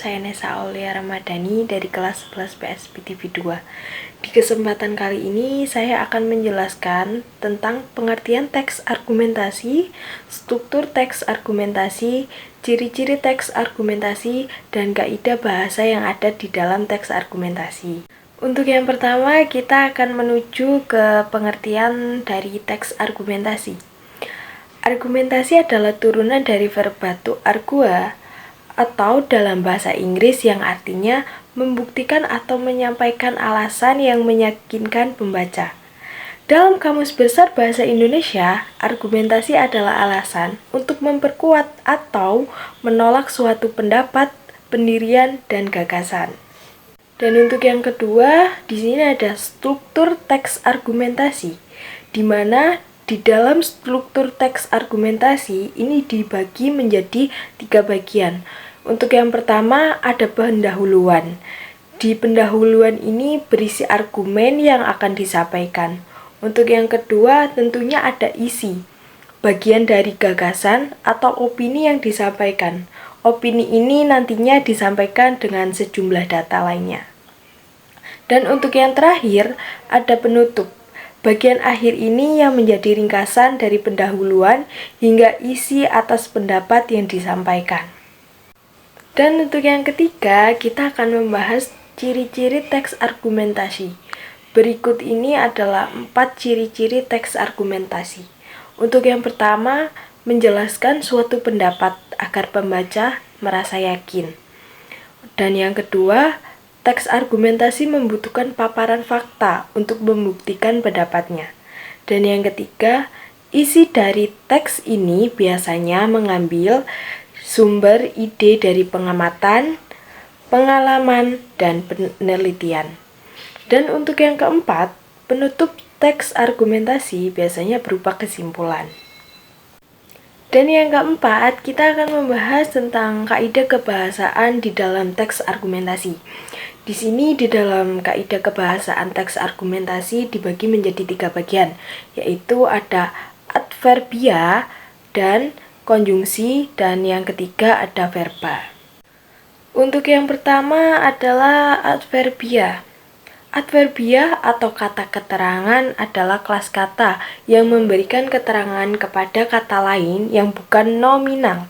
saya Nesa Aulia Ramadhani dari kelas 11 PSPTV 2. Di kesempatan kali ini, saya akan menjelaskan tentang pengertian teks argumentasi, struktur teks argumentasi, ciri-ciri teks argumentasi, dan kaidah bahasa yang ada di dalam teks argumentasi. Untuk yang pertama, kita akan menuju ke pengertian dari teks argumentasi. Argumentasi adalah turunan dari verb to argua, atau dalam bahasa Inggris yang artinya membuktikan atau menyampaikan alasan yang meyakinkan pembaca. Dalam Kamus Besar Bahasa Indonesia, argumentasi adalah alasan untuk memperkuat atau menolak suatu pendapat, pendirian, dan gagasan. Dan untuk yang kedua, di sini ada struktur teks argumentasi, di mana di dalam struktur teks argumentasi ini dibagi menjadi 3 bagian. Untuk yang pertama ada pendahuluan. Di pendahuluan ini berisi argumen yang akan disampaikan. Untuk yang kedua tentunya ada isi, bagian dari gagasan atau opini yang disampaikan. Opini ini nantinya disampaikan dengan sejumlah data lainnya. Dan untuk yang terakhir ada penutup. Bagian akhir ini yang menjadi ringkasan dari pendahuluan hingga isi atas pendapat yang disampaikan. Dan untuk yang ketiga, kita akan membahas ciri-ciri teks argumentasi. Berikut ini adalah 4 ciri-ciri teks argumentasi. Untuk yang pertama, menjelaskan suatu pendapat agar pembaca merasa yakin. Dan yang kedua, teks argumentasi membutuhkan paparan fakta untuk membuktikan pendapatnya. Dan yang ketiga, isi dari teks ini biasanya mengambil sumber ide dari pengamatan, pengalaman, dan penelitian. Dan untuk yang keempat, penutup teks argumentasi biasanya berupa kesimpulan. Dan yang keempat, kita akan membahas tentang kaidah kebahasaan di dalam teks argumentasi. Di sini di dalam kaidah kebahasaan teks argumentasi dibagi menjadi 3 bagian, yaitu ada adverbia dan konjungsi, dan yang ketiga ada verba. Untuk yang pertama adalah adverbia. Adverbia atau kata keterangan adalah kelas kata yang memberikan keterangan kepada kata lain yang bukan nominal.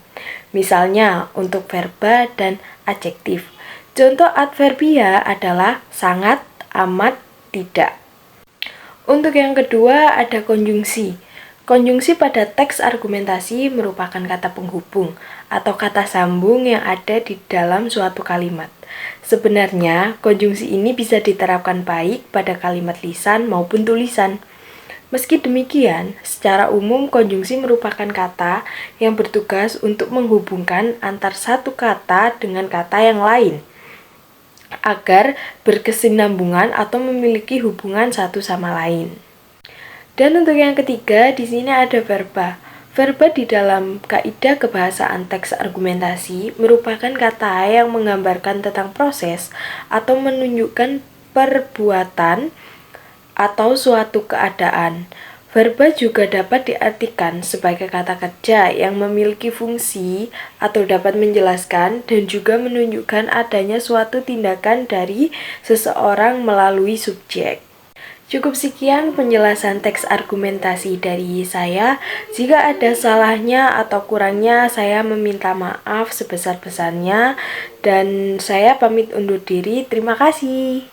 Misalnya untuk verba dan adjektif. Contoh adverbia adalah sangat, amat, tidak. Untuk yang kedua ada konjungsi. Konjungsi pada teks argumentasi merupakan kata penghubung atau kata sambung yang ada di dalam suatu kalimat. Sebenarnya, konjungsi ini bisa diterapkan baik pada kalimat lisan maupun tulisan. Meski demikian, secara umum konjungsi merupakan kata yang bertugas untuk menghubungkan antar satu kata dengan kata yang lain agar berkesinambungan atau memiliki hubungan satu sama lain. Dan untuk yang ketiga, di sini ada verba. Verba di dalam kaidah kebahasaan teks argumentasi merupakan kata yang menggambarkan tentang proses atau menunjukkan perbuatan atau suatu keadaan. Verba juga dapat diartikan sebagai kata kerja yang memiliki fungsi atau dapat menjelaskan dan juga menunjukkan adanya suatu tindakan dari seseorang melalui subjek. Cukup sekian penjelasan teks argumentasi dari saya. Jika ada salahnya atau kurangnya, saya meminta maaf sebesar-besarnya. Dan saya pamit undur diri. Terima kasih.